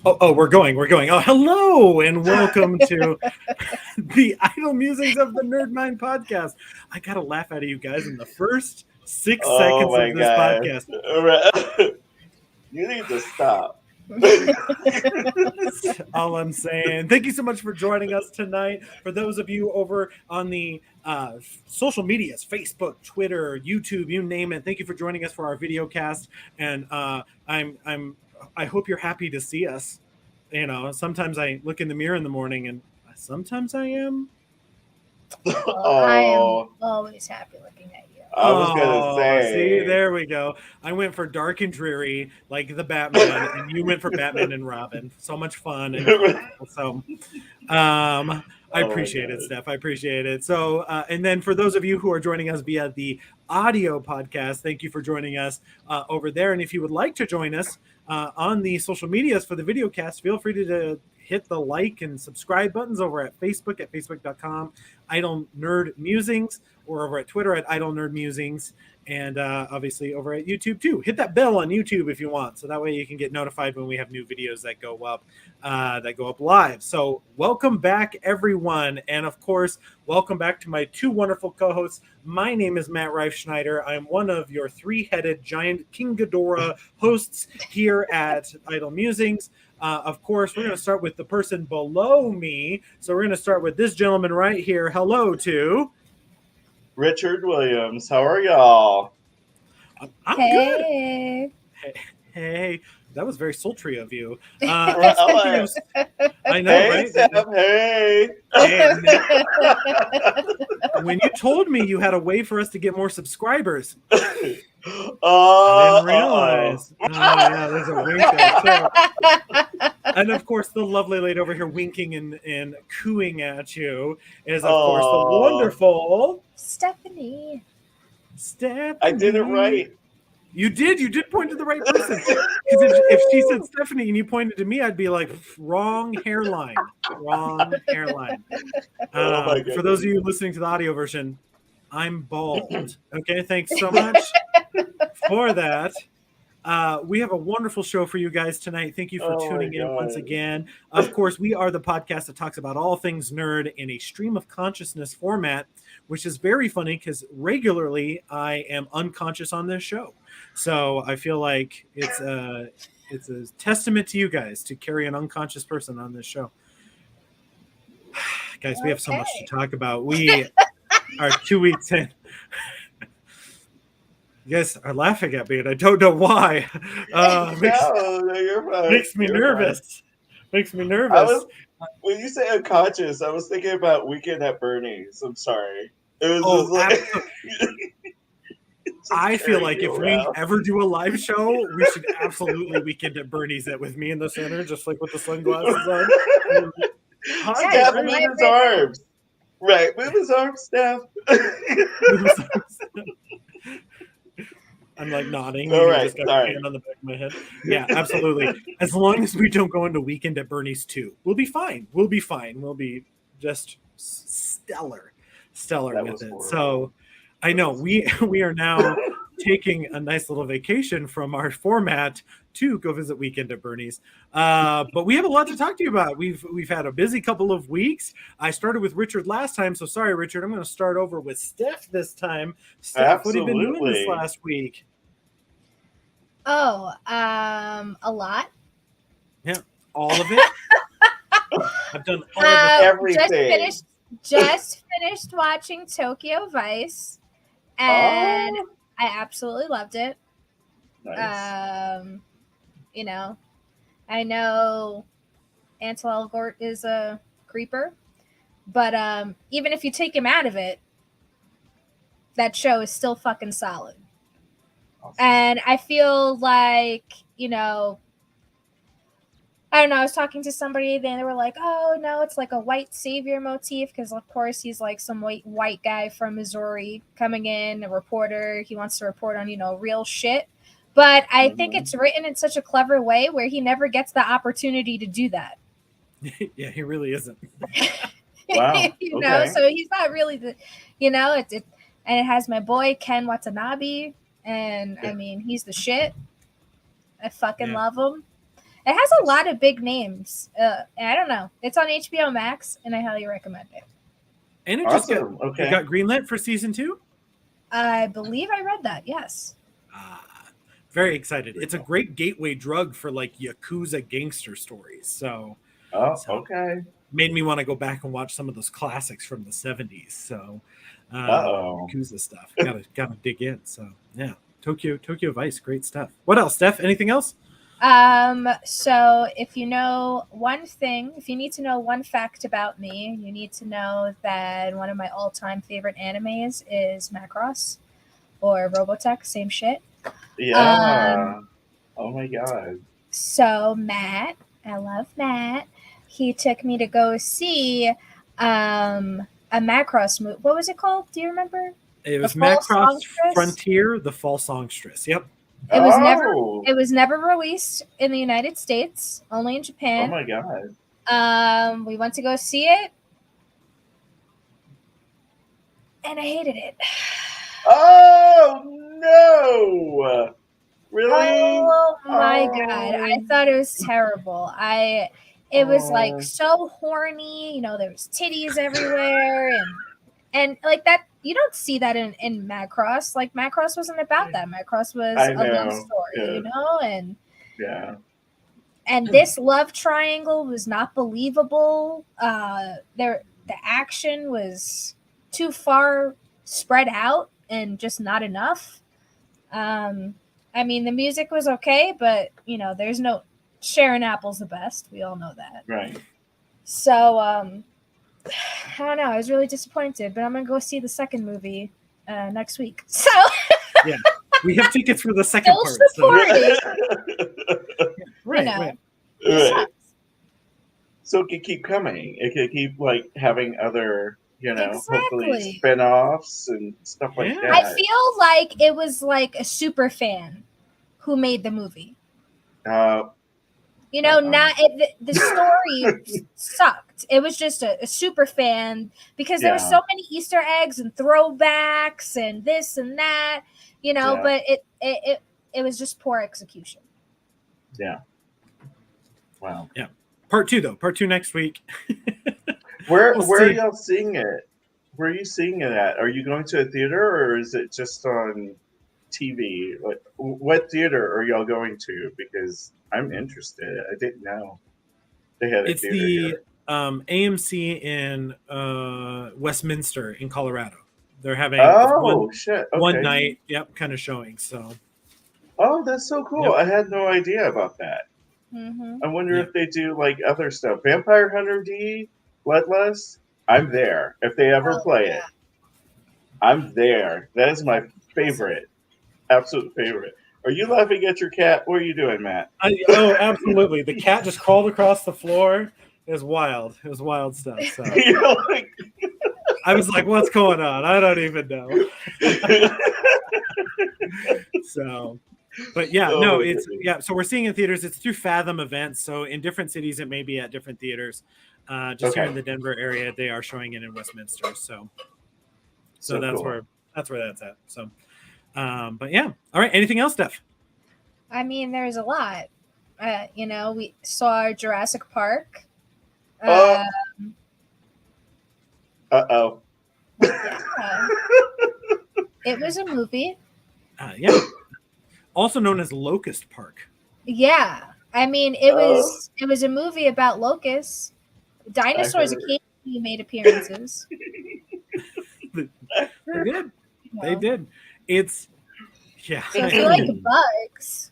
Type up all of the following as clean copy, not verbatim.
Oh, we're going. Oh, hello and welcome to the Idle Musings of the Nerd Mind podcast. I gotta laugh out of you guys in the first 6 seconds my of this God. podcast. You need to stop. That's all I'm saying. Thank you so much for joining us tonight. For those of you over on the social medias, Facebook, Twitter, YouTube, you name it. Thank you for joining us for our video cast. And I hope you're happy to see us. You know, sometimes I look in the mirror in the morning and sometimes I am. Well, I am always happy looking at you. I was gonna say. See, there we go. I went for dark and dreary, like the Batman, and you went for Batman and Robin. So much fun and colorful. So, I appreciate it, Steph. I appreciate it. So, and then for those of you who are joining us via the audio podcast, thank you for joining us over there. And if you would like to join us on the social medias for the video cast, feel free to hit the like and subscribe buttons over at facebook.com, Idle Nerd Musings, or over at Twitter at Idle Nerd Musings, and obviously over at YouTube too. Hit that bell on YouTube if you want, so that way you can get notified when we have new videos that go up live. So welcome back, everyone, and of course, welcome back to my two wonderful co-hosts. My name is Matt Reif Schneider. I'm one of your three-headed giant King Ghidorah hosts here at Idle Musings. Of course, we're going to start with the person below me. So we're going to start with this gentleman right here. Hello to Richard Williams. How are y'all? I'm good. Hey, that was very sultry of you. I know, hey, right? Steph, hey. When you told me you had a way for us to get more subscribers, I I didn't realize. Yeah, there's a wink there. So, and of course, the lovely lady over here winking and cooing at you is, of course, the wonderful Stephanie. I did it right. You did point to the right person. Because if she said Stephanie and you pointed to me, I'd be like, wrong hairline. For those of you listening to the audio version, I'm bald. Okay, thanks so much for that. We have a wonderful show for you guys tonight. Thank you for tuning in once again. Of course, we are the podcast that talks about all things nerd in a stream of consciousness format, which is very funny because regularly I am unconscious on this show. So I feel like it's a testament to you guys to carry an unconscious person on this show. Guys, we have so much to talk about. We are 2 weeks in. You guys are laughing at me, and I don't know why. Makes me nervous. Makes me nervous. When you say unconscious, I was thinking about Weekend at Bernie's. I'm sorry. It was I feel like if we ever do a live show, we should absolutely Weekend at Bernie's it with me in the center, just like with the sunglasses on. Steph, move his arms. Right, move his arms, Steph. I'm like nodding. All right, just got a hand on the back of my head. Yeah, absolutely. As long as we don't go into Weekend at Bernie's 2, we'll be fine. We'll be just stellar with it. Horrible. So I know we are now taking a nice little vacation from our format to go visit Weekend at Bernie's. But we have a lot to talk to you about. We've had a busy couple of weeks. I started with Richard last time, so sorry, Richard. I'm going to start over with Steph this time. Steph, what have you been doing this last week? Oh, a lot. Yeah, all of it. I've done all of everything. Just finished watching Tokyo Vice, and I absolutely loved it. Nice. You know, I know Ansel Elgort is a creeper, but even if you take him out of it, that show is still fucking solid. Awesome. And I feel like, I don't know, I was talking to somebody, then they were like, oh, no, it's like a white savior motif, because, of course, he's like some white guy from Missouri coming in, a reporter. He wants to report on, real shit. But I think it's written in such a clever way where he never gets the opportunity to do that. Yeah, he really isn't. Wow. So he's not really the, and it has my boy Ken Watanabe, and I mean, he's the shit. I fucking love him. It has a lot of big names. I don't know. It's on HBO Max, and I highly recommend it. And it Awesome. it got greenlit for season 2. I believe I read that. Yes. Very excited. It's a great gateway drug for like Yakuza gangster stories. So, okay. Made me want to go back and watch some of those classics from the 70s. So, Yakuza stuff. Gotta dig in. So, yeah. Tokyo Vice, great stuff. What else, Steph? Anything else? So if you know one thing, if you need to know one fact about me, you need to know that one of my all-time favorite animes is Macross or Robotech, same shit. Yeah. Oh my god. So Matt, I love Matt. He took me to go see a Macross movie. What was it called? Do you remember? It was Macross Frontier, the Fall Songstress. Yep. It was never released in the United States, only in Japan. Oh my god. We went to go see it, and I hated it. Oh no! Really? Oh my god! I thought it was terrible. It was like so horny. You know, there was titties everywhere, and like that. You don't see that in Macross. Like Macross wasn't about that. Macross was a love story, you know, and this love triangle was not believable. The action was too far spread out and just not enough. I mean, the music was okay, but you know, there's no Sharon Apple's the best. We all know that, right? So, I don't know. I was really disappointed, but I'm gonna go see the second movie next week. So yeah, we have tickets for the second part. Right. So it could keep coming. It could keep like having other, hopefully spin-offs and stuff like that. I feel like it was like a super fan who made the movie. The story sucked. It was just a super fan because there were so many Easter eggs and throwbacks and this and that, but it was just poor execution. Yeah. Wow. Yeah. Part 2 though. Part 2 next week. Where are y'all seeing it? Where are you seeing it at? Are you going to a theater or is it just on TV? Like, what theater are y'all going to? Because I'm interested. I didn't know they had a theater. It's the AMC in Westminster in Colorado. They're having one night, kind of showing. So. Oh, that's so cool! Yep. I had no idea about that. Mm-hmm. I wonder if they do like other stuff. Vampire Hunter D, Bloodlust. I'm there. If they ever play it, I'm there. That is my favorite, absolute favorite. Are you laughing at your cat? What are you doing, Matt? Absolutely. The cat just crawled across the floor. It was wild. It was wild stuff. So. I was like, "What's going on? I don't even know." So. But so we're seeing in theaters. It's through Fathom Events. So in different cities, it may be at different theaters. Here in the Denver area, they are showing it in Westminster. So that's cool. that's where that's at. So, but yeah. All right. Anything else, Steph? I mean, there's a lot. We saw Jurassic Park. Uh-oh. Yeah. It was a movie. Yeah. Also known as Locust Park. Yeah. I mean, it was a movie about locusts. Dinosaurs occasionally made appearances. They did. They did. It's So if you like bugs,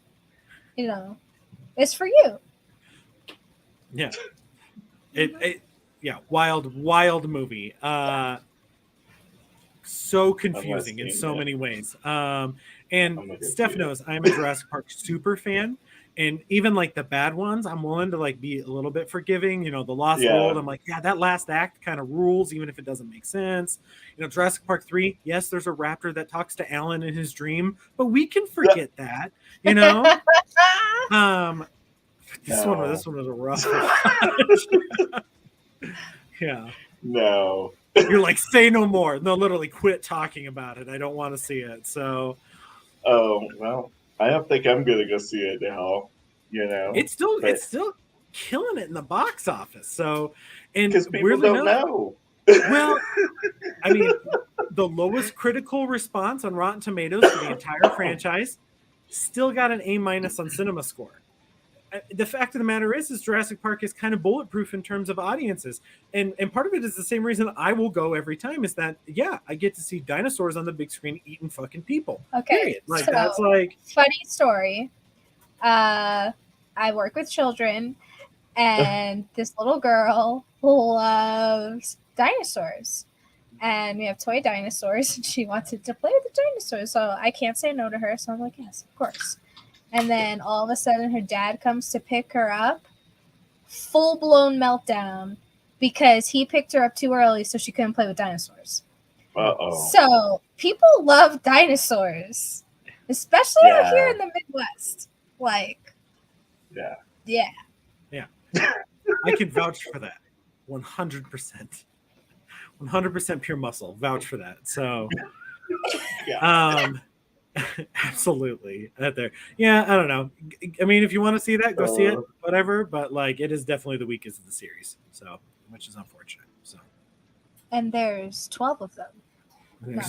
it's for you. Yeah. Wild movie. So confusing in so many ways. And Steph knows I'm a Jurassic Park super fan. And even like the bad ones, I'm willing to like be a little bit forgiving. The Lost World, I'm like, that last act kind of rules, even if it doesn't make sense. Jurassic Park 3, yes, there's a raptor that talks to Alan in his dream, but we can forget that. This one was a rough one. Yeah. No. You're like, say no more. No, literally quit talking about it. I don't want to see it. So. Oh, well, I don't think I'm going to go see it now. It's still but killing it in the box office. So, and because people weirdly don't enough, know. well, I mean, the lowest critical response on Rotten Tomatoes for the entire franchise still got an A- on Cinema Score. The fact of the matter is Jurassic Park is kind of bulletproof in terms of audiences, and part of it is the same reason I will go every time. Is that I get to see dinosaurs on the big screen eating fucking people. Okay, Period. Like so, that's like funny story. I work with children, and this little girl loves dinosaurs. And we have toy dinosaurs, and she wanted to play with the dinosaurs. So I can't say no to her. So I'm like, yes, of course. And then all of a sudden, her dad comes to pick her up. Full-blown meltdown because he picked her up too early so she couldn't play with dinosaurs. Uh-oh. So people love dinosaurs, especially out here in the Midwest. Like, yeah. I can vouch for that. 100%. 100% pure muscle. Vouch for that. So, absolutely. There. Yeah, I don't know. I mean, if you want to see that, go see it. Whatever. But like, it is definitely the weakest of the series. So, which is unfortunate. So. And there's 12 of them. No,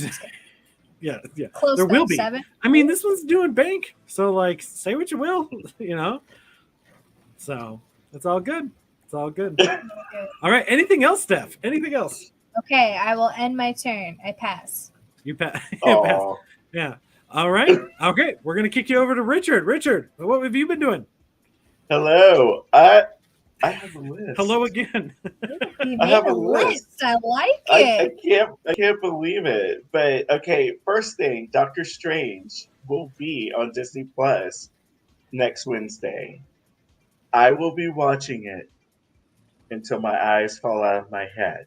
yeah. Close there will be. 7. I mean, this one's doing bank. So, like, say what you will. So it's all good. It's all good. All right. Anything else, Steph? Anything else? Okay, I will end my turn. I pass. You pass. Pass. Yeah. All right. Okay. We're gonna kick you over to Richard. Richard, what have you been doing? Hello. I have a list. Hello again. I have a list. I like it. I can't believe it. But okay, first thing, Doctor Strange will be on Disney Plus next Wednesday. I will be watching it until my eyes fall out of my head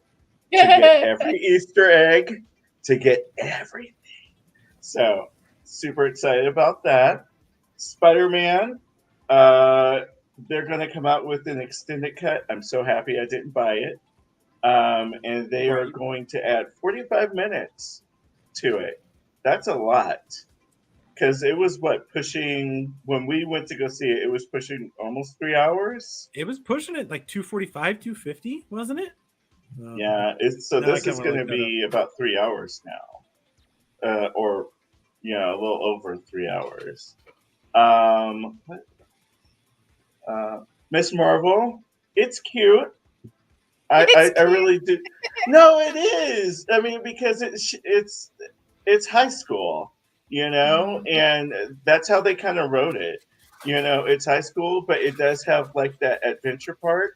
to get every Easter egg, to get everything. So, super excited about that. Spider-Man, they're going to come out with an extended cut. I'm so happy I didn't buy it. And they are going to add 45 minutes to it. That's a lot. Because it was pushing, when we went to go see it, it was pushing almost 3 hours. It was pushing it like 245, 250, wasn't it? Yeah. So this is going to be about 3 hours now. Or, a little over 3 hours. Miss Marvel, it's cute. I really do. No, it is. I mean, because it's high school. And that's how they kind of wrote it. It's high school, but it does have like that adventure part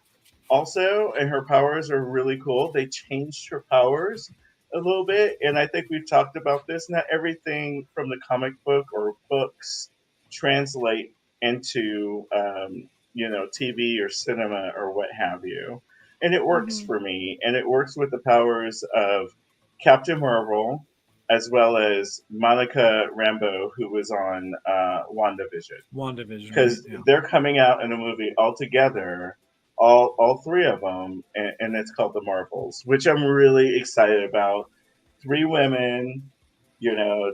also, and her powers are really cool. They changed her powers a little bit, and I think we've talked about this. Not everything from the comic book or books translate into, TV or cinema or what have you. And it works for me, and it works with the powers of Captain Marvel, as well as Monica Rambeau, who was on WandaVision. Because they're coming out in a movie all together, all three of them, and it's called The Marvels, which I'm really excited about. 3 women,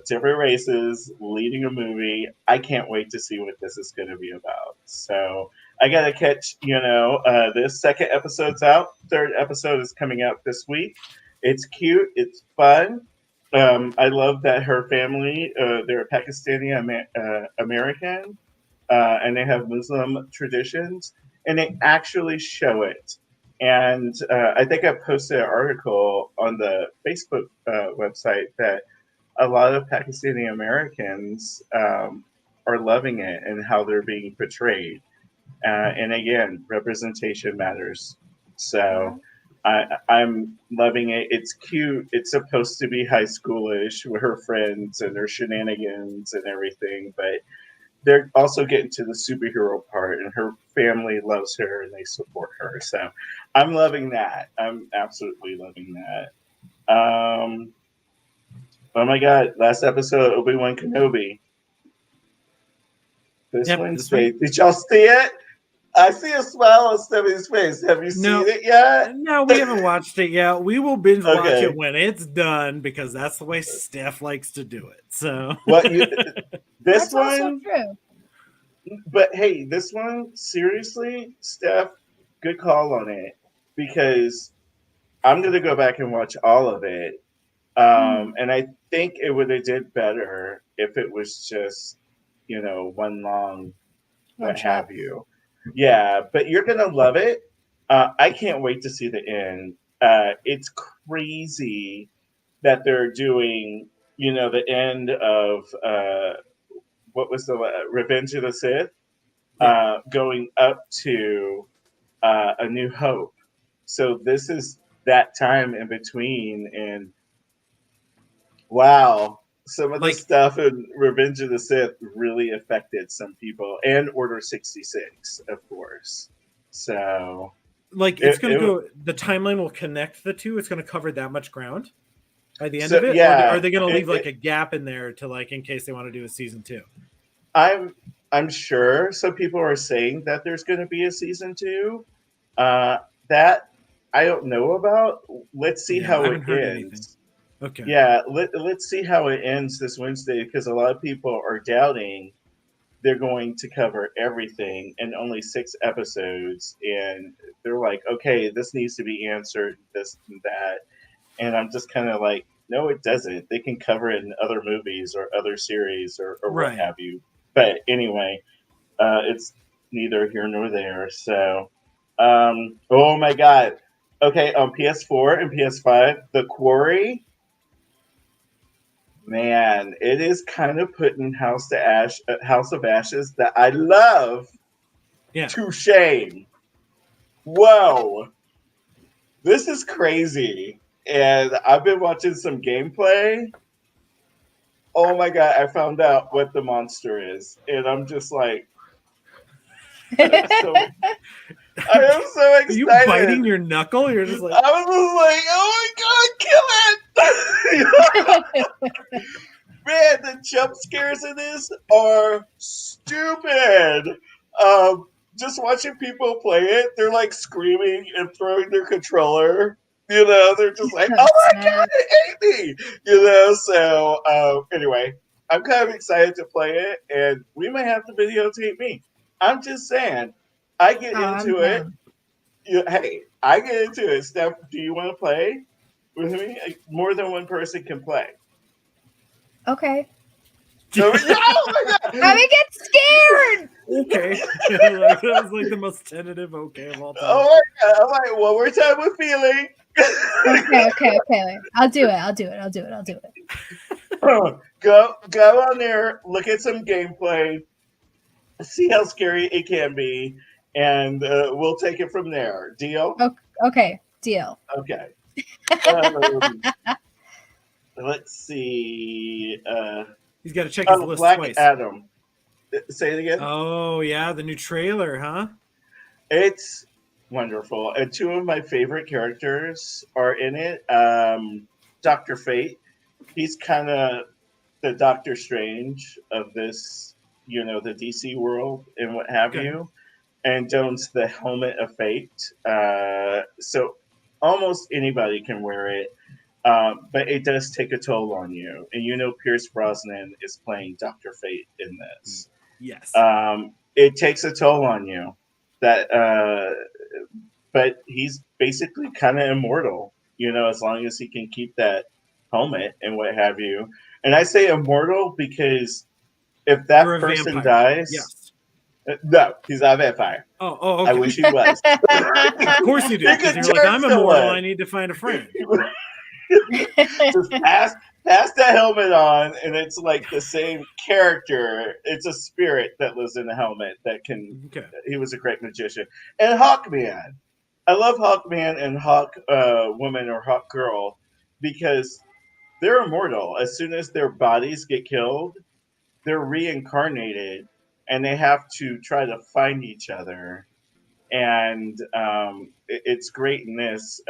different races, leading a movie. I can't wait to see what this is going to be about. So I got to catch, this second episode's out. 3rd episode is coming out this week. It's cute. It's fun. I love that her family, they're Pakistani American, and they have Muslim traditions, and they actually show it. And I think I posted an article on the Facebook website that a lot of Pakistani Americans are loving it and how they're being portrayed. And again, representation matters. So I'm loving it. It's cute. It's supposed to be high schoolish with her friends and their shenanigans and everything, but they're also getting to the superhero part, and her family loves her and they support her. So I'm loving that. I'm absolutely loving that. Oh my God. Last episode, Obi-Wan Kenobi. This Wednesday. Did y'all see it? I see a smile on Stephanie's face. Have you seen it yet? No, we haven't watched it yet. We will binge watch it when it's done, because that's the way Steph likes to do it. So this that's one, also true. But hey, this one, seriously, Steph, good call on it because I'm gonna go back and watch all of it. And I think it would have did better if it was just, one long One what shot. have you. Yeah, but you're gonna love it. I can't wait to see the end. It's crazy that they're doing, the end of what was the Revenge of the Sith, Yeah. going up to A New Hope. So this is that time in between, and wow, some of the Like stuff in Revenge of the Sith really affected some people, and Order 66, of course. So it's it, gonna it go. The timeline will connect the two. It's gonna cover that much ground by the end so of it, or are yeah, they gonna leave like a gap in there to like in case they want to do a season 2? I'm I'm sure some people are saying that there's going to be a season 2. That I don't know about. Let's see Yeah, I how it haven't heard anything. ends. Okay. Yeah, let's see how it ends this Wednesday because a lot of people are doubting they're going to cover everything in only 6 episodes, and they're like, okay, this needs to be answered, this and that, and I'm just kind of like, no, it doesn't. They can cover it in other movies or other series or what Right. have you. But anyway, it's neither here nor there. So, oh my god. Okay, on PS4 and PS5, The Quarry, man, it is kind of putting House of Ashes that I love Yeah. to shame. Whoa, this is crazy. And I've been watching some gameplay. Oh my god, I found out what the monster is, and I'm just like, I am so, I am so Are you excited. biting your knuckle? You're just like, I was just like, oh my god, kill it! Man, the jump scares in this are stupid. Just watching people play it, they're like screaming and throwing their controller. They're just like, "Oh my god, Snap. it ate me!" So anyway, I'm kind of excited to play it, and we might have to videotape me. I'm just saying, I get Oh, I'm into it. down. Hey, I get into it. Steph, do you want to play with me? More than one person can play. Okay. Oh my Let god! me get scared. okay. Like, that was like the most tentative okay of all time. Oh my god! I'm like, one more time with feeling. Okay. I'll do it. Go on there, look at some gameplay, see how scary it can be, and we'll take it from there. Deal? Okay, deal. Okay. Um, let's see. He's got to check his list Black twice. Adam. Say it again. Oh yeah, the new trailer, huh? It's wonderful, and 2 of my favorite characters are in it. Doctor Fate. He's kind of the Doctor Strange of this, the DC world and what have Okay. you. And Jones, the Helmet of Fate. So almost anybody can wear it, but it does take a toll on you. And Pierce Brosnan is playing Doctor Fate in this. Yes. It takes a toll on you. But he's basically kind of immortal, as long as he can keep that helmet and what have you. And I say immortal because if You're that a person vampire. dies, Yes. No, he's not a vampire. Oh, I okay. wish he was. Of course you do, He because could you're like, turn I'm immortal. someone. I need to find a friend. Just pass the helmet on, and it's like the same character. It's a spirit that lives in the helmet that can. Okay. He was a great magician. And Hawkman. I love Hawkman and Hawk Woman or Hawk Girl because they're immortal. As soon as their bodies get killed, they're reincarnated, and they have to try to find each other. And it's great in this.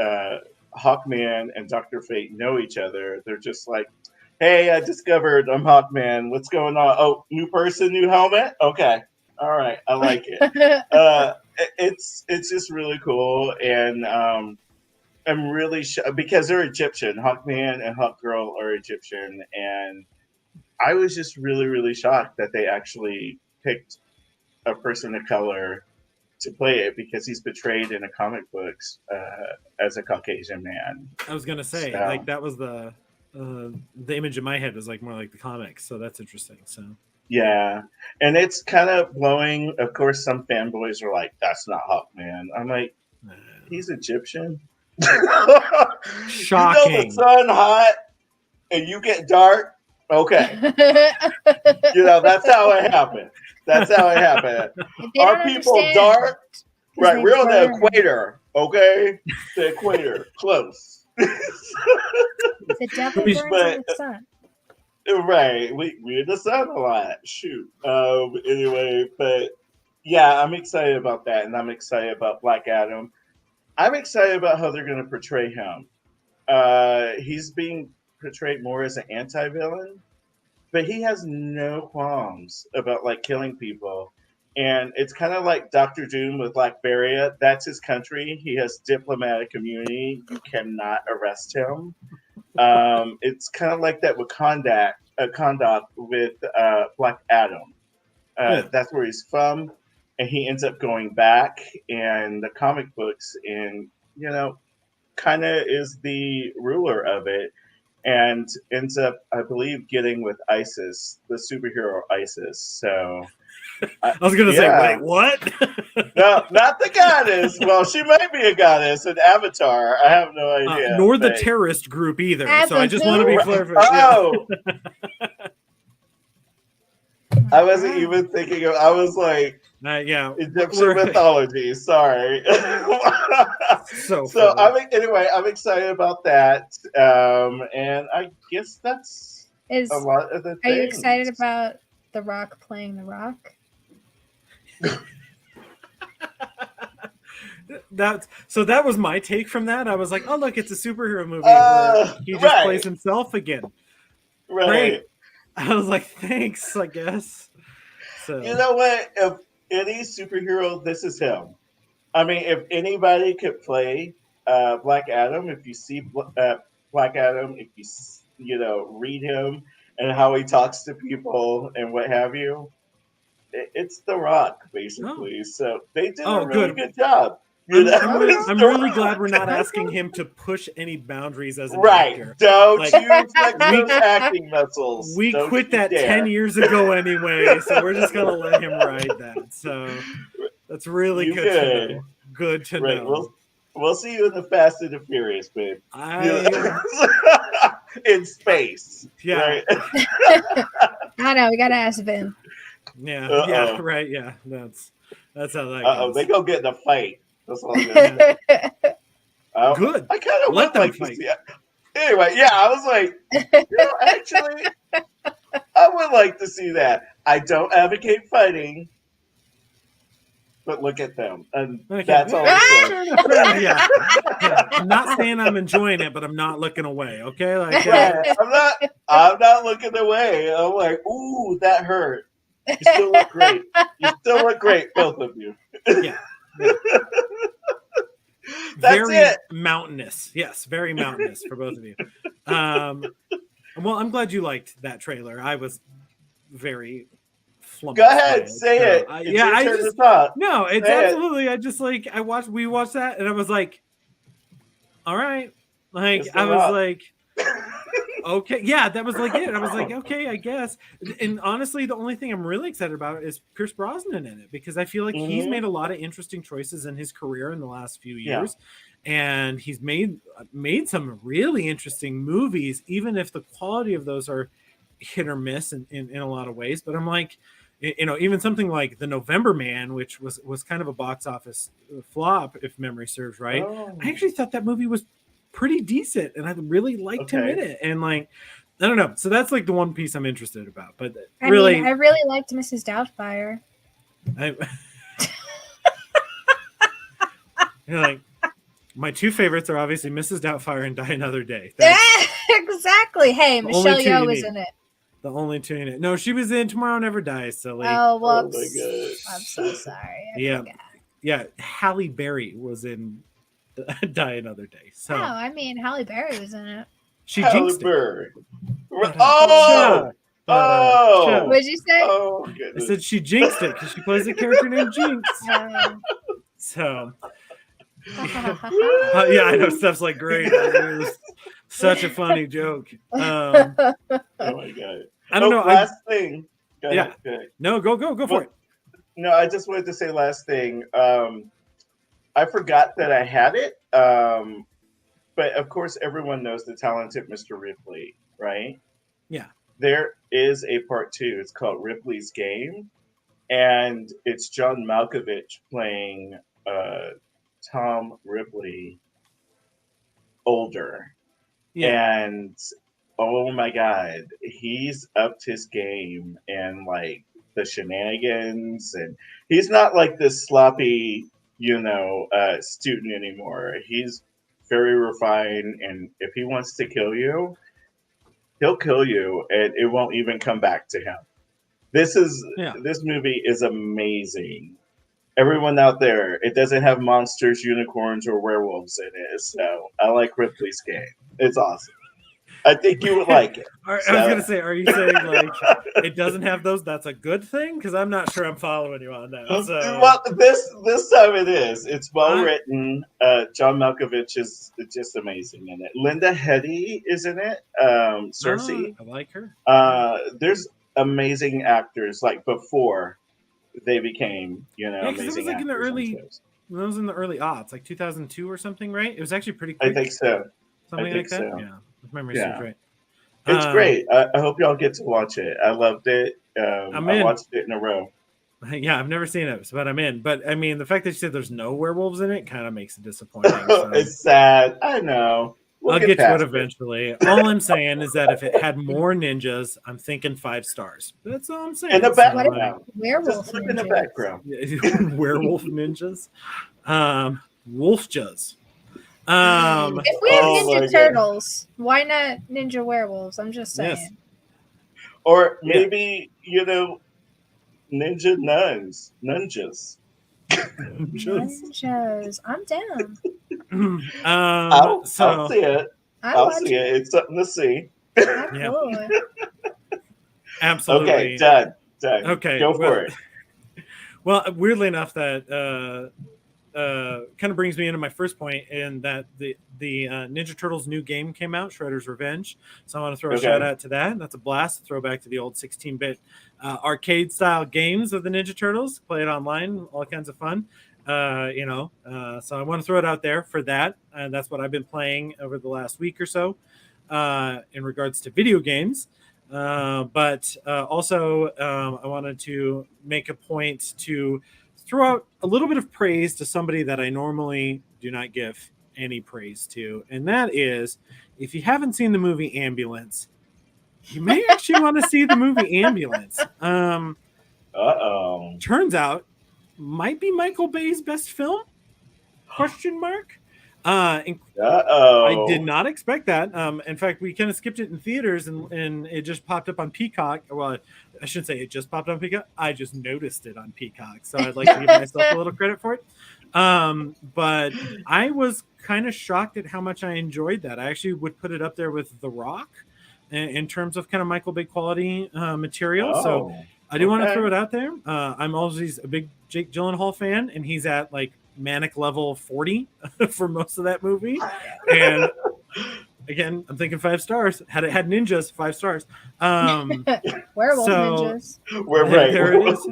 Hawkman and Doctor Fate know each other. They're just like, "Hey, I discovered I'm Hawkman. What's going on? Oh, new person, new helmet. Okay, all right, I like it. It's just really cool, and I'm really because they're Egyptian. Hawkman and Hawkgirl are Egyptian, and I was just really shocked that they actually picked a person of color to play it because he's portrayed in the comic books as a Caucasian man. I was gonna say, So, like, that was the image in my head was like more like the comics, so that's interesting. So yeah, and it's kind of blowing. Of course, some fanboys are like, "That's not Hawkman." I'm like, he's Egyptian. shocking. You know the sun hot and you get dark. Okay, that's how it happened. That's how it happened. Our people dark, right? We're on the equator. Okay, the equator, close. The devil burns in the sun. Right, we're in the sun a lot. Shoot. Anyway, but yeah, I'm excited about that, and I'm excited about Black Adam. I'm excited about how they're going to portray him. He's being portrayed more as an anti-villain, but he has no qualms about like killing people. And it's kind of like Doctor Doom with Blackberry. That's his country. He has diplomatic immunity. You cannot arrest him. It's kind of like that with Kondak with Black Adam. That's where he's from, and he ends up going back in the comic books, and kind of is the ruler of it, and ends up, I believe, getting with ISIS, the superhero ISIS. So I was gonna say, wait, what? No, not the goddess. Well, she might be a goddess in Avatar. I have no idea. Nor the terrorist group either. So I just want to be clear. Oh. I wasn't even thinking of. I was like, Egyptian mythology. Sorry. So I'm excited about that, and I guess that's a lot of the things. Are you excited about The Rock playing The Rock? That was my take from that. I was like, oh look, it's a superhero movie where he just plays himself again. Right. Great. I was like, thanks, I guess. So you know what? If any superhero, this is him. I mean, if anybody could play Black Adam, if you see Black Adam, if you read him and how he talks to people and what have you, it's The Rock basically. So they did a really good job. I'm really glad we're not asking him to push any boundaries as an actor. Don't you flex those acting muscles. We quit that 10 years ago anyway, so we're just gonna let him ride that. So that's really good to know. Good to know. We'll see you in the Fast and the Furious, babe. In space. Yeah. Right? I know, we gotta ask Vin. Yeah. Yeah, right, yeah. That's how that goes. They go get in a fight. That's all I'm gonna say. Good. I kind of would like to see it. Anyway, yeah, I was like, actually, I would like to see that. I don't advocate fighting, but look at them, and that's all I'm saying. Yeah. I'm not saying I'm enjoying it, but I'm not looking away. Okay, I'm not looking away. I'm like, ooh, that hurt. You still look great. You still look great, both of you. Yeah. Very mountainous. Yes, very mountainous for both of you. Well, I'm glad you liked that trailer. I was very flummoxed. Go ahead, say it. No, it's absolutely. We watched that, and I was like, all right. Like, I was like, okay, yeah, that was like it. I was like, okay, I guess. And honestly, the only thing I'm really excited about is Pierce Brosnan in it, because I feel like he's made a lot of interesting choices in his career in the last few years, and he's made some really interesting movies, even if the quality of those are hit or miss in a lot of ways. But I'm like, even something like The November Man, which was kind of a box office flop, if memory serves right. I actually thought that movie was pretty decent, and I really liked him in it. And like, I don't know. So that's like the one piece I'm interested about. But I really liked Mrs. Doubtfire. Like, my two favorites are obviously Mrs. Doubtfire and Die Another Day. Exactly. Hey, Michelle Yeoh was in it. The only two in it. No, she was in Tomorrow Never Dies. Silly. Oh, whoops. Oh my gosh. I'm so sorry. Yeah. Halle Berry was in Die Another Day. So Halle Berry was in it. She jinxed it. Oh, Oh, What'd you say? oh I goodness. said she jinxed it because she plays a character named Jinx. So, yeah, I know Steph's like, great. It was such a funny joke. Oh my god. I don't know. Last thing. Go Yeah. ahead, go ahead. No, go for it. No, I just wanted to say last thing. I forgot that I had it. But of course, everyone knows the talented Mr. Ripley, right? Yeah. There is a part 2. It's called Ripley's Game, and it's John Malkovich playing Tom Ripley older. Yeah. And oh my god, he's upped his game and like the shenanigans, and he's not like this sloppy, student anymore. He's very refined, and if he wants to kill you, he'll kill you, and it won't even come back to him. This movie is amazing. Everyone out there, it doesn't have monsters, unicorns, or werewolves in it. So I like Ripley's Game. It's awesome. I think you would like it. I was gonna say, are you saying like it doesn't have those? That's a good thing, because I'm not sure I'm following you on that. So. Well, this time it is. It's well written. John Malkovich is just amazing in it. Linda Headey is in it. Cersei. I like her. There's amazing actors like before they became, amazing. It was like in the early. When it was in the early aughts, like 2002 or something, right? It was actually pretty quick. I think so. Something like that. So. Yeah, if memory serves right. It's great. I hope y'all get to watch it. I loved it. I watched it in a row. Yeah, I've never seen it, but I'm in. But I mean, the fact that you said there's no werewolves in it kind of makes it disappointing. So. It's sad. I know. I'll get to it eventually. All I'm saying is that if it had more ninjas, I'm thinking 5 stars. That's all I'm saying. In the background. Werewolf ninjas. In the background. Werewolf ninjas. Wolfjas. If we have Ninja Turtles, why not Ninja Werewolves? I'm just saying. Yes. Or maybe, ninja nuns. Nunjas. Ninjas. I'm down. I'll see it. I'll see it. It's something to see. Yeah. Absolutely. Okay, done. Okay. Go for it. Well, weirdly enough, that kind of brings me into my first point, in that the Ninja Turtles new game came out, Shredder's Revenge. So I want to throw a shout out to that. That's a blast. Throwback to the old 16-bit arcade style games of the Ninja Turtles. Play it online, all kinds of fun. So I want to throw it out there for that. That's what I've been playing over the last week or so in regards to video games. But also I wanted to make a point to throw out a little bit of praise to somebody that I normally do not give any praise to. And that is, if you haven't seen the movie Ambulance, you may actually want to see the movie Ambulance. Turns out, might be Michael Bay's best film? Question mark. I did not expect that. In fact, we kind of skipped it in theaters, and it just popped up on Peacock. Well, I shouldn't say it just popped on Peacock. I just noticed it on Peacock, so I'd like to give myself a little credit for it. But I was kind of shocked at how much I enjoyed that. I actually would put it up there with The Rock in terms of kind of Michael Bay quality material. So I do want to throw it out there. I'm always a big Jake Gyllenhaal fan, and he's at like manic level 40 for most of that movie. And again, I'm thinking 5 stars. Had it had ninjas, 5 stars. Werewolf ninjas. We're right. There it is.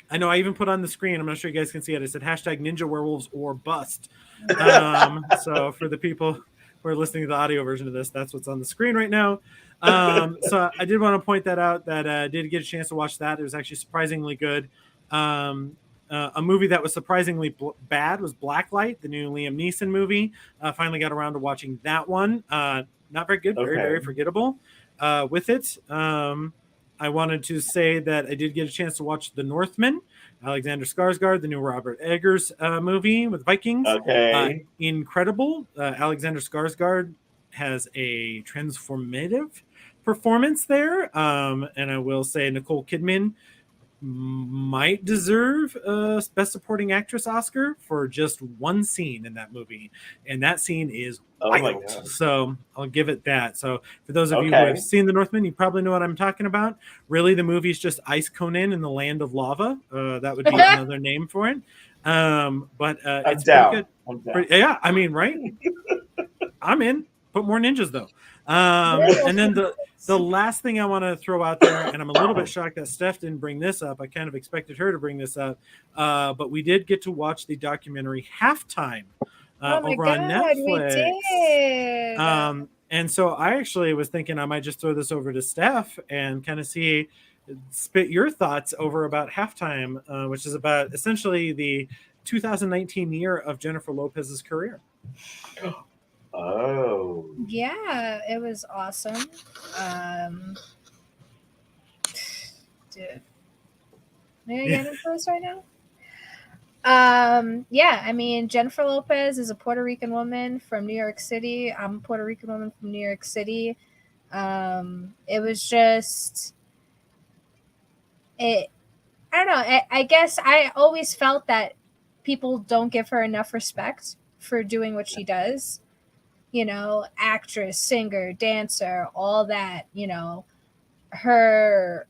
I know. I even put on the screen. I'm not sure you guys can see it. I said hashtag Ninja Werewolves or bust. So for the people who are listening to the audio version of this, that's what's on the screen right now. So I did want to point that out. That I did get a chance to watch that. It was actually surprisingly good. A movie that was surprisingly bad was Blacklight, the new Liam Neeson movie. Finally got around to watching that one. Not very good, very, very forgettable. With it, I wanted to say that I did get a chance to watch The Northman, Alexander Skarsgård, the new Robert Eggers movie with Vikings. Incredible. Alexander Skarsgård has a transformative performance there. And I will say Nicole Kidman might deserve a Best Supporting Actress Oscar for just one scene in that movie, and that scene is Oh my wild. God. So I'll give it that. So for those of you who Okay. have seen The Northman, you probably know what I'm talking about. Really, the movie's just Ice Conan in the Land of Lava. That would be another name for it. But I'm it's pretty down. good. I'm down. Yeah, I mean, right? I'm in. Put more ninjas though. And then the last thing I want to throw out there, and I'm a little bit shocked that Steph didn't bring this up. I kind of expected her to bring this up, but we did get to watch the documentary Halftime Oh my over on God, we Netflix. did. And so I actually was thinking I might just throw this over to Steph and kind of spit your thoughts over about Halftime, which is about essentially the 2019 year of Jennifer Lopez's career. Oh. Yeah, it was awesome. Dude, may I get into this right now? Yeah, I mean, Jennifer Lopez is a Puerto Rican woman from New York City. I'm a Puerto Rican woman from New York City. It was just it. I don't know. I guess I always felt that people don't give her enough respect for doing what she does. You know, actress, singer, dancer, all that. You know, her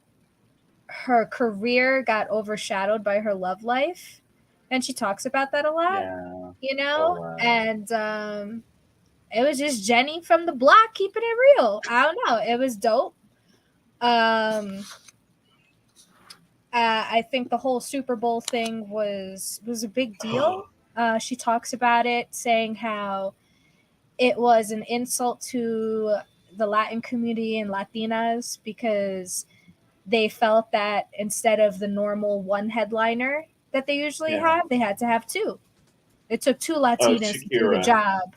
career got overshadowed by her love life, and she talks about that a lot. Yeah. You know, Oh, wow. and it was just Jenny from the block keeping it real. I don't know. It was dope. I think the whole Super Bowl thing was a big deal. She talks about it, saying how it was an insult to the Latin community and Latinas because they felt that instead of the normal one headliner that they usually have, they had to have two. It took two Latinas to do the job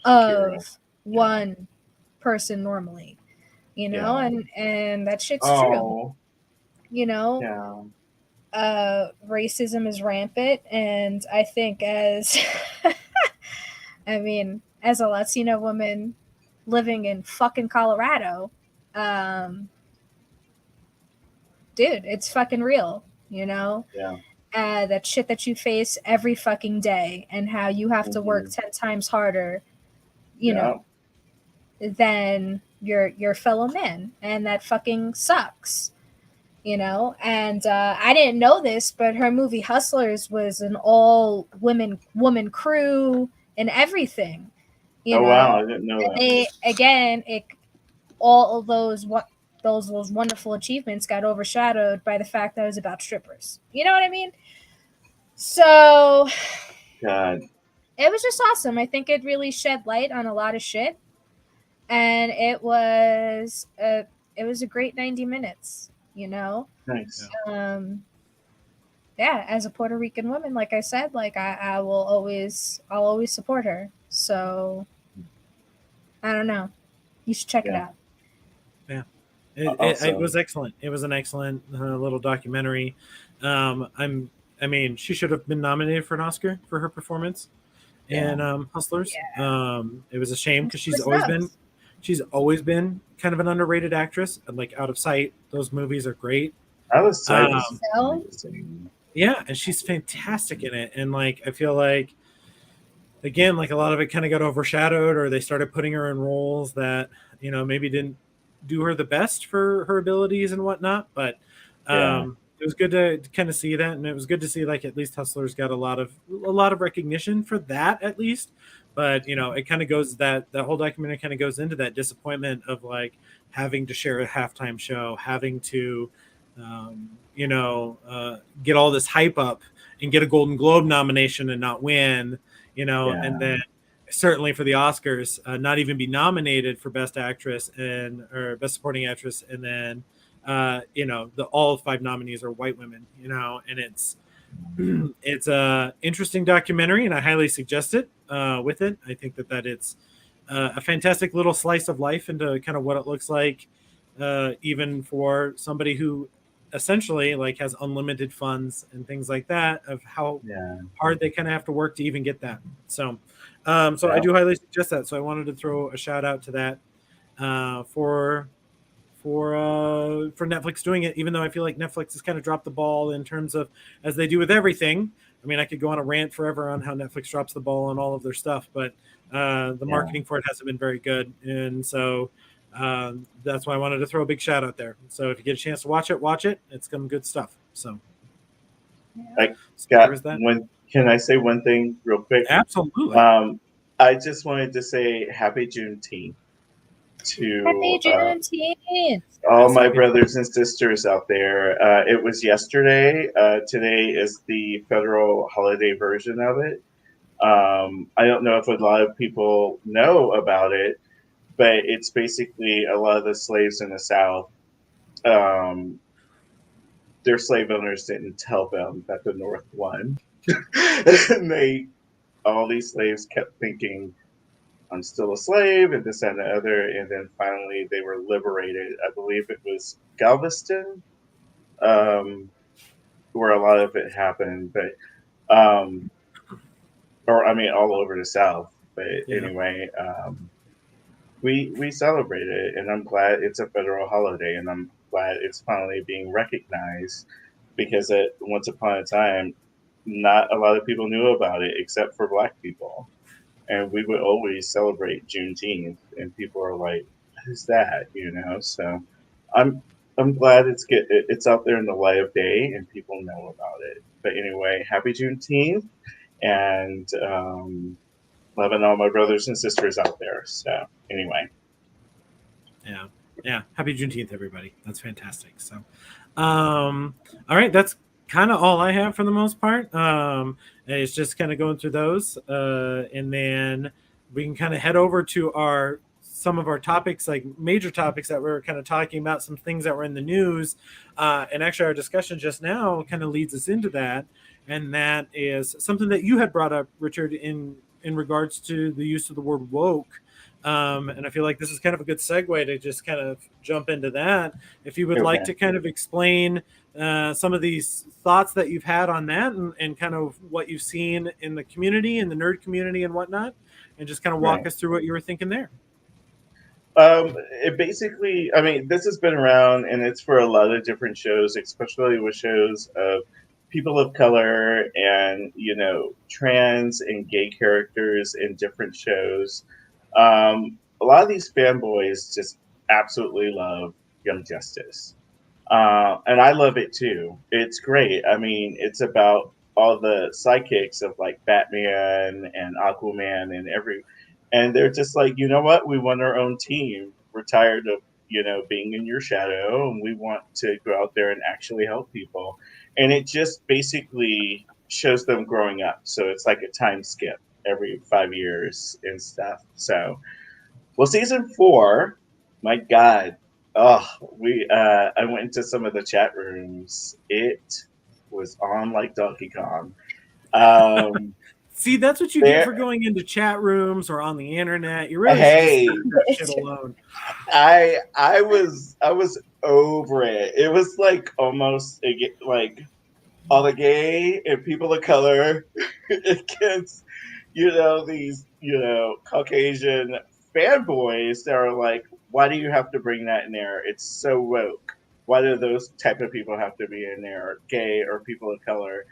of one person normally, you know, and that shit's true. You know, racism is rampant, and I think as I mean, as a Latina woman living in fucking Colorado, dude, it's fucking real, you know? Yeah. That shit that you face every fucking day and how you have to work 10 times harder, you know, than your fellow men. And that fucking sucks, you know? And I didn't know this, but her movie Hustlers was an all woman crew and everything. You know? Wow, I didn't know that. They again, all of those wonderful achievements got overshadowed by the fact that it was about strippers. You know what I mean? So, God, it was just awesome. I think it really shed light on a lot of shit, and it was a great 90 minutes. You know, nice. Yeah, as a Puerto Rican woman, like I said, like I'll always support her. So, I don't know. You should check it out. Yeah. It was excellent. It was an excellent little documentary. I mean, she should have been nominated for an Oscar for her performance in Hustlers. Yeah. It was a shame because she's always been kind of an underrated actress. And like Out of Sight, those movies are great. Out of Sight. Yeah, and she's fantastic in it. And like I feel like again, like a lot of it kind of got overshadowed, or they started putting her in roles that maybe didn't do her the best for her abilities and whatnot. But it was good to kind of see that, and it was good to see like at least Hustlers got a lot of recognition for that at least. But it kind of goes that whole documentary kind of goes into that disappointment of like having to share a halftime show, having to get all this hype up and get a Golden Globe nomination and not win, and then certainly for the Oscars, not even be nominated for Best Actress or Best Supporting Actress, and then all 5 nominees are white women, and it's a interesting documentary, and I highly suggest it. With it, I think that it's a fantastic little slice of life into kind of what it looks like, even for somebody who essentially like has unlimited funds and things like that, of how hard they kind of have to work to even get that. So I do highly suggest that. So I wanted to throw a shout out to that for for Netflix doing it, even though I feel like Netflix has kind of dropped the ball in terms of, as they do with everything. I mean, I could go on a rant forever on how Netflix drops the ball on all of their stuff, but the marketing for it hasn't been very good. And so that's why I wanted to throw a big shout out there. So if you get a chance to watch it, watch it. It's some good stuff. So I so got that. one. Can I say one thing real quick? Absolutely. I just wanted to say Happy Juneteenth to Happy Juneteenth. all my brothers and sisters out there. It was yesterday. Today is the federal holiday version of it. I don't know if a lot of people know about it, but it's basically a lot of the slaves in the South. Their slave owners didn't tell them that the North won, and all these slaves kept thinking, I'm still a slave, and this and the other, and then finally they were liberated. I believe it was Galveston, where a lot of it happened, but or I mean, all over the South. But anyway, we celebrate it, and I'm glad it's a federal holiday, and I'm glad it's finally being recognized because once upon a time, not a lot of people knew about it except for Black people. And we would always celebrate Juneteenth, and people are like, "What is that?" So I'm glad it's out there in the light of day, and people know about it. But anyway, happy Juneteenth, and loving all my brothers and sisters out there. So anyway, yeah, happy Juneteenth, everybody. That's fantastic. So, all right, that's kind of all I have for the most part. It's just kind of going through those, and then we can kind of head over to some of our topics, like major topics that we're kind of talking about, some things that were in the news, and actually our discussion just now kind of leads us into that, and that is something that you had brought up, Richard, in regards to the use of the word woke. And I feel like this is kind of a good segue to just kind of jump into that. If you would like to kind of explain some of these thoughts that you've had on that, and kind of what you've seen in the community, in the nerd community and whatnot, and just kind of walk us through what you were thinking there. It basically, I mean, this has been around, and it's for a lot of different shows, especially with shows of people of color and, trans and gay characters in different shows. A lot of these fanboys just absolutely love Young Justice. And I love it too. It's great. I mean, it's about all the sidekicks of like Batman and Aquaman and they're just like, you know what? We want our own team. We're tired of, being in your shadow, and we want to go out there and actually help people. And it just basically shows them growing up. So it's like a time skip every 5 years and stuff. So, well, season 4, my God, I went into some of the chat rooms. It was on like Donkey Kong. See, that's what you get for going into chat rooms or on the internet. You really should just leave that shit alone. I was over it. It was like almost like all the gay and people of color against, these, Caucasian fanboys that are like, why do you have to bring that in there? It's so woke. Why do those type of people have to be in there, gay or people of color?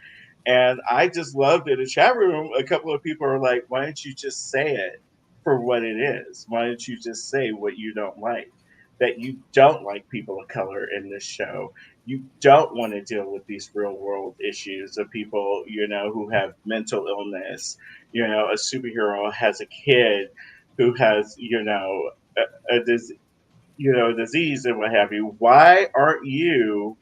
And I just loved it. In the chat room, a couple of people are like, why don't you just say it for what it is? Why don't you just say what you don't like? That you don't like people of color in this show. You don't want to deal with these real world issues of people, who have mental illness. A superhero has a kid who has, a disease and what have you. Why aren't you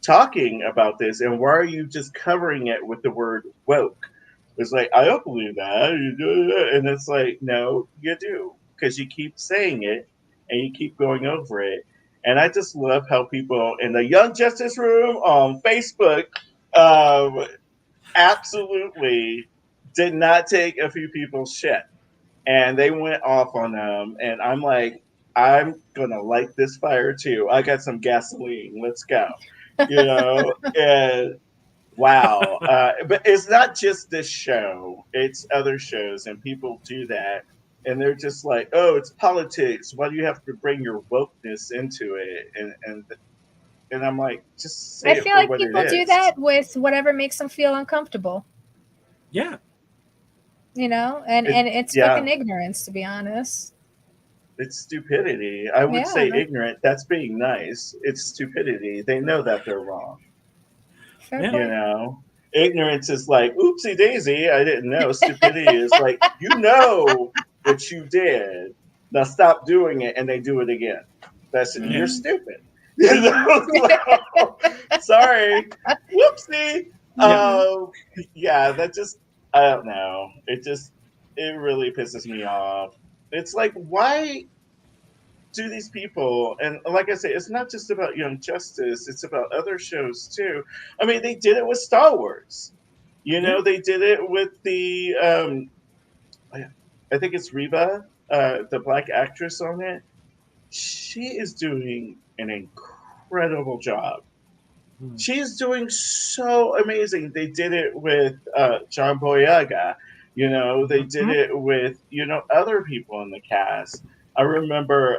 talking about this, and why are you just covering it with the word woke? It's like, I don't believe that, and it's like, no, you do, because you keep saying it and you keep going over it. And I just love how people in the Young Justice Room on Facebook absolutely did not take a few people's shit, and they went off on them. And I'm like, I'm gonna light this fire too. I got some gasoline. Let's go. And wow. But it's not just this show, it's other shows, and people do that and they're just like, oh, it's politics. Why do you have to bring your wokeness into it? And I'm like, just say I it feel for like what it people do is. that with whatever makes them feel uncomfortable. Yeah. And it's Yeah, fucking ignorance, to be honest. it's stupidity. I would say Yeah, ignorant. That's being nice. It's stupidity. They know that they're wrong. fair Yeah. You point. know, ignorance is like, oopsie daisy, I didn't know. Stupidity is like, you know what you did. Now stop doing it, and they do it again. You're Mhm. stupid. You know, so, sorry, whoopsie. Yeah. Um, yeah, that just, I don't know. It really pisses me off. It's like, why do these people, and like I say, it's not just about Young Justice, it's about other shows too. I mean, they did it with Star Wars. You Yeah. know, they did it with the I think it's Reba, the black actress on it. She is doing an incredible job. Mm. She's doing so amazing. They did it with John Boyega. You know, they did Mhm. it with, other people in the cast. I remember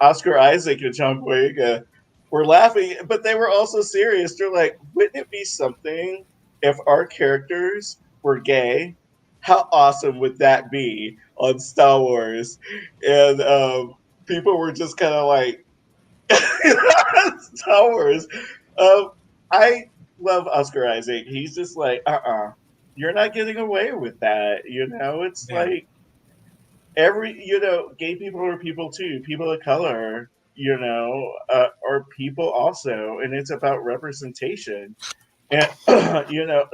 Oscar Isaac and John Boyega were laughing, but they were also serious. They're like, wouldn't it be something if our characters were gay? How awesome would that be on Star Wars? And people were just kind of like, Star Wars. Um, I love Oscar Isaac. He's just like, you're not getting away with that. You know, it's Yeah. like gay people are people too. People of color, are people also, and it's about representation. And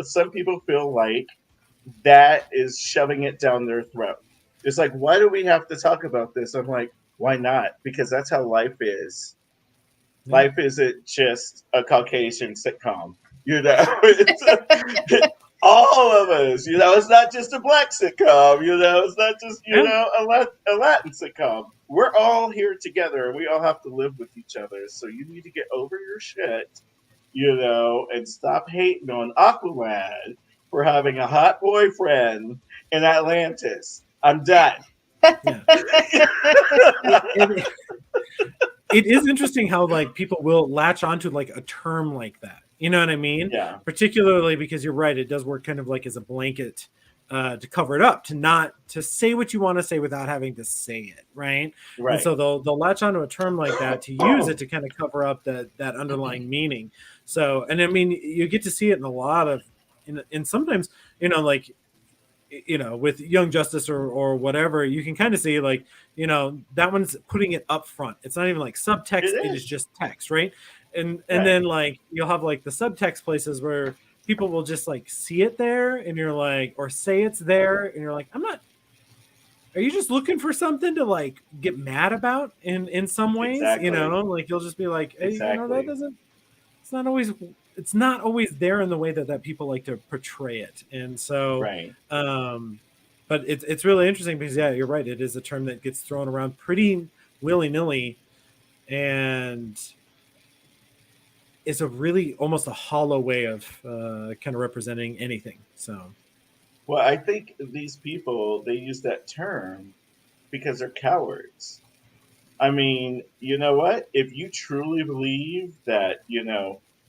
some people feel like that is shoving it down their throat. It's like, why do we have to talk about this? I'm like, why not? Because that's how life is. Yeah. Life isn't just a Caucasian sitcom. It's all of us. It's not just a black sitcom. It's not just Yeah. a Latin sitcom. We're all here together, and we all have to live with each other. So you need to get over your shit, and stop hating on Aqualad for having a hot boyfriend in Atlantis. I'm done. Yeah. It, it is interesting how like people will latch onto like a term like that. You know what I mean? Yeah. Particularly because you're right, it does work kind of like as a blanket to cover it up, to say what you want to say without having to say it, right? And Right. so they'll latch onto a term like that to use it to kind of cover up that underlying meaning. So, and I mean, you get to see it in a lot of, in sometimes, like with Young Justice or whatever, you can kind of see like, that one's putting it up front. It's not even like It subtext, it is is. just text, right? And Right. then like you'll have like the subtext places where people will just like see it there and you're like, or say it's there and you're like, are you just looking for something to like get mad about in some ways? Exactly. Like you'll just be like, hey, that Exactly. doesn't, it's not always there in the way that people like to portray it. And so Right. but it's really interesting because yeah, you're right, it is a term that gets thrown around pretty willy-nilly, and it's a really almost a hollow way of kind of representing anything. So Well, I think these people, they use that term because they're cowards. I mean, you know what? If you truly believe that,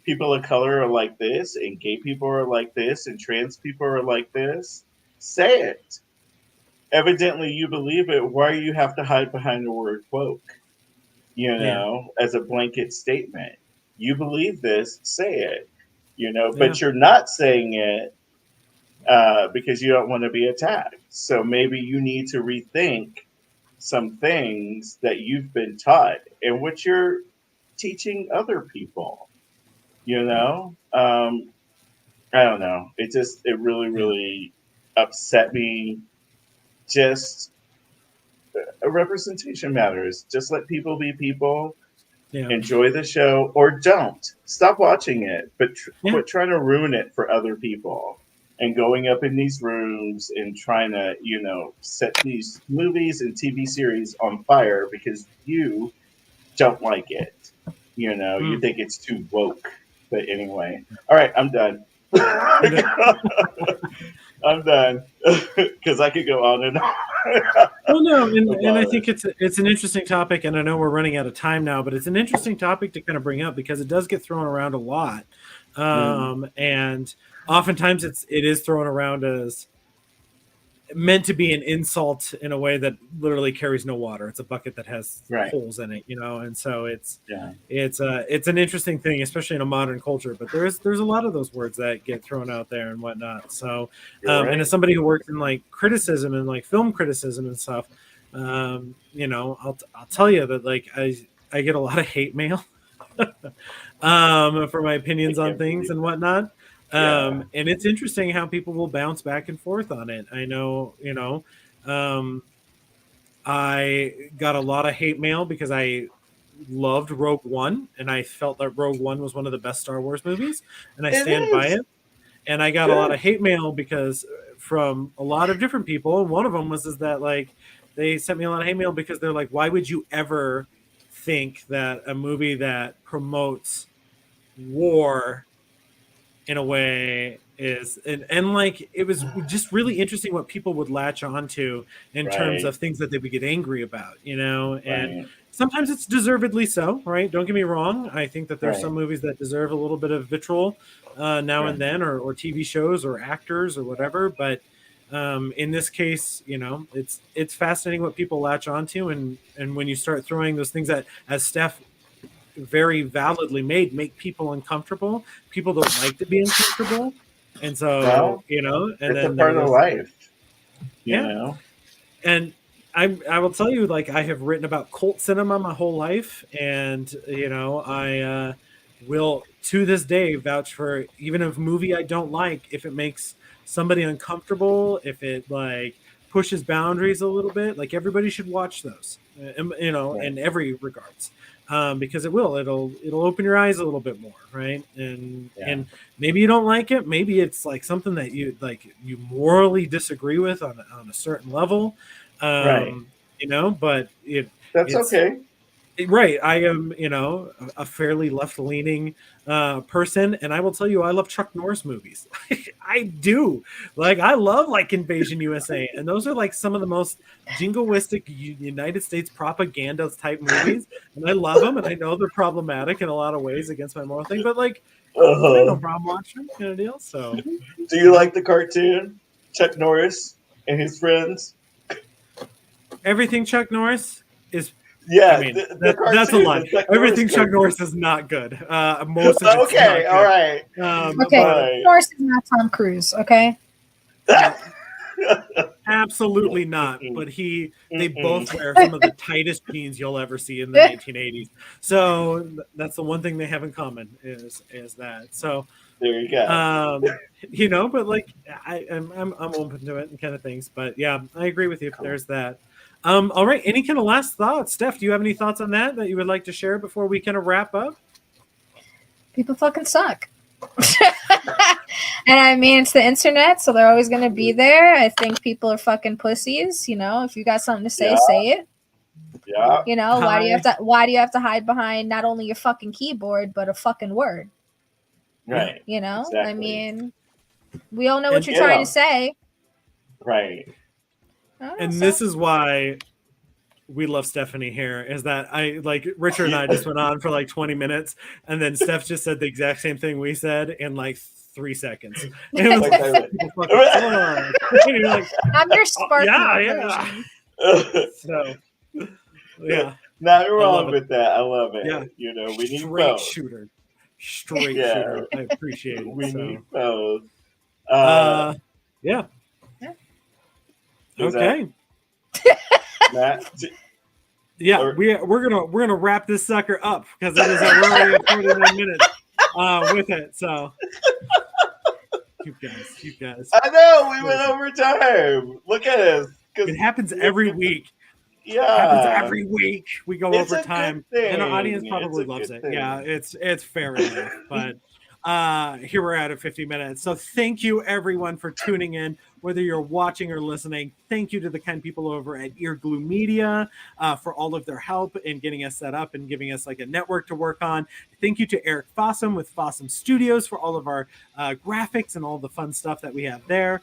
people of color are like this and gay people are like this and trans people are like this, say it. Evidently you believe it. Why do you have to hide behind the word woke, yeah. as a blanket statement? You believe this, say it, Yeah. but you're not saying it because you don't want to be attacked. So maybe you need to rethink some things that you've been taught and what you're teaching other people. I don't know. It really, Yeah. really upset me. Just a representation matters. Just let people be people. Yeah. Enjoy the show or don't. Stop watching it, but Yeah. quit trying to ruin it for other people and going up in these rooms and trying to, set these movies and TV series on fire because you don't like it. You Mm. think it's too woke. But anyway, all right, I'm done. I'm done. I'm done because I could go on and on. Well, no, and I think it's an interesting topic, and I know we're running out of time now, but it's an interesting topic to kind of bring up because it does get thrown around a lot, and oftentimes it is thrown around as meant to be an insult in a way that literally carries no water. It's a bucket that has holes in it, and so it's an interesting thing, especially in a modern culture. But there's a lot of those words that get thrown out there and whatnot. So, and as somebody who works in like criticism and like film criticism and stuff, I'll tell you that like I get a lot of hate mail for my opinions on things and whatnot. And it's interesting how people will bounce back and forth on it. I know, I got a lot of hate mail because I loved Rogue One, and I felt that Rogue One was one of the best Star Wars movies, and I stand by it. And I got a lot of hate mail because from a lot of different people, and one of them was that like they sent me a lot of hate mail because they're like, why would you ever think that a movie that promotes war in a way is and like it was just really interesting what people would latch onto in terms of things that they would get angry about, and sometimes it's deservedly so, right? Don't get me wrong. I think that there's some movies that deserve a little bit of vitriol now and then, or TV shows or actors or whatever, but in this case, it's fascinating what people latch onto, and when you start throwing those things that, as Steph very validly make people uncomfortable. People don't like to be uncomfortable, and so and it's then a part of life, you know. And I will tell you, like I have written about cult cinema my whole life, and I will to this day vouch for even a movie I don't like if it makes somebody uncomfortable, if it like pushes boundaries a little bit. Like everybody should watch those, in every regards. Because it'll open your eyes a little bit more, right? And maybe you don't like it. Maybe it's like something that you morally disagree with on a certain level, But that's okay. Right. I am, a fairly left-leaning person, and I will tell you, I love Chuck Norris movies. I do. Like, I love like Invasion USA, and those are like some of the most jingoistic United States propaganda type movies, and I love them, and I know they're problematic in a lot of ways against my moral thing, but like, I have no problem watching them, kind of deal. So, do you like the cartoon Chuck Norris and his friends? Everything Chuck Norris is. Yeah, I mean, that's a lie. Everything Chuck Norris is not good. Most of it's not good. All right. Okay, Norris is not Tom Cruise. Okay. Absolutely not. But they both wear some of the tightest jeans you'll ever see in the 1980s. So that's the one thing they have in common is that. So there you go. But like I'm open to it and kind of things. But yeah, I agree with you. Cool. There's that. All right. Any kind of last thoughts? Steph, do you have any thoughts on that you would like to share before we kind of wrap up? People fucking suck. And I mean, it's the internet, so they're always going to be there. I think people are fucking pussies. If you got something to say, say it. Yeah. Why do you have to hide behind not only your fucking keyboard, but a fucking word? Right. Exactly. I mean, we all know what you're trying to say. Right. And this is why we love Stephanie here, is that Richard and I just went on for like 20 minutes, and then Steph just said the exact same thing we said in like 3 seconds. And it was like, I'm your spark. Yeah. So, yeah. Not wrong with that. I love it. Yeah. We need straight both. shooter. I appreciate it. We need both. Yeah. Okay. Matt? Yeah, we're gonna wrap this sucker up because it is already 49 minutes with it. So you guys. I know we went over time. Look at us. It happens every week. Yeah, it happens every week. We go over time, and our audience probably loves it. Yeah, it's fair enough. But here we're at 50 minutes. So thank you everyone for tuning in. whether you're watching or listening. Thank you to the kind people over at Ear Glue Media for all of their help in getting us set up and giving us like a network to work on. Thank you to Eric Fossum with Fossum Studios for all of our graphics and all the fun stuff that we have there.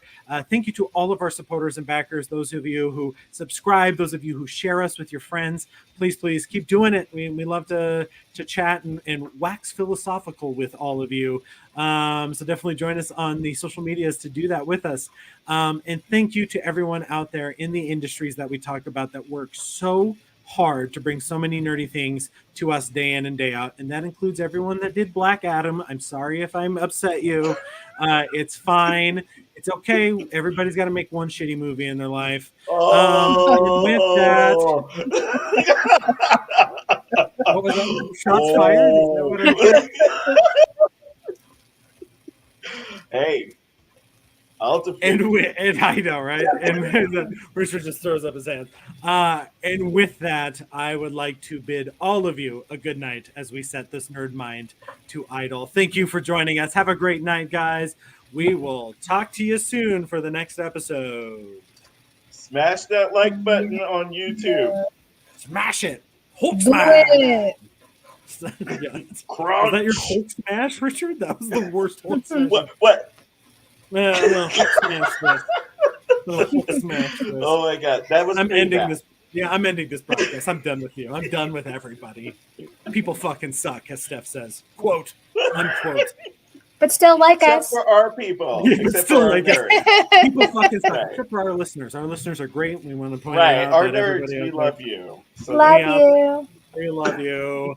Thank you to all of our supporters and backers, those of you who subscribe, those of you who share us with your friends. Please keep doing it. We love to chat and wax philosophical with all of you. So definitely join us on the social medias to do that with us. And thank you to everyone out there in the industries that we talk about that work so hard to bring so many nerdy things to us day in and day out. And that includes everyone that did Black Adam. I'm sorry if I'm upset you. It's fine. It's okay. Everybody's got to make one shitty movie in their life. With that, what was that? Shots fired? Is that what I heard? Hey, I'll defeat. And I know, right? And Richard just throws up his hands. And with that, I would like to bid all of you a good night as we set this nerd mind to idle. Thank you for joining us. Have a great night, guys. We will talk to you soon for the next episode. Smash that like button on YouTube. Smash it. Hulk smash. Yeah. Crunch. Was that your Hulk smash, Richard? That was the worst Hulk smash. What? No, Hulk smash this. No, Hulk smash this. Oh my god, that was. I'm ending this. Yeah, I'm ending this podcast. I'm done with you. I'm done with everybody. People fucking suck, as Steph says. Quote, unquote. But still like Except us. for our people. Yeah, Except still for our like us. nerds. People fucking suck. Right. Except for our listeners. Our listeners are great. We want to point Right, out our that nerds, everybody we out love you. So Love Yeah. you. there, we love you.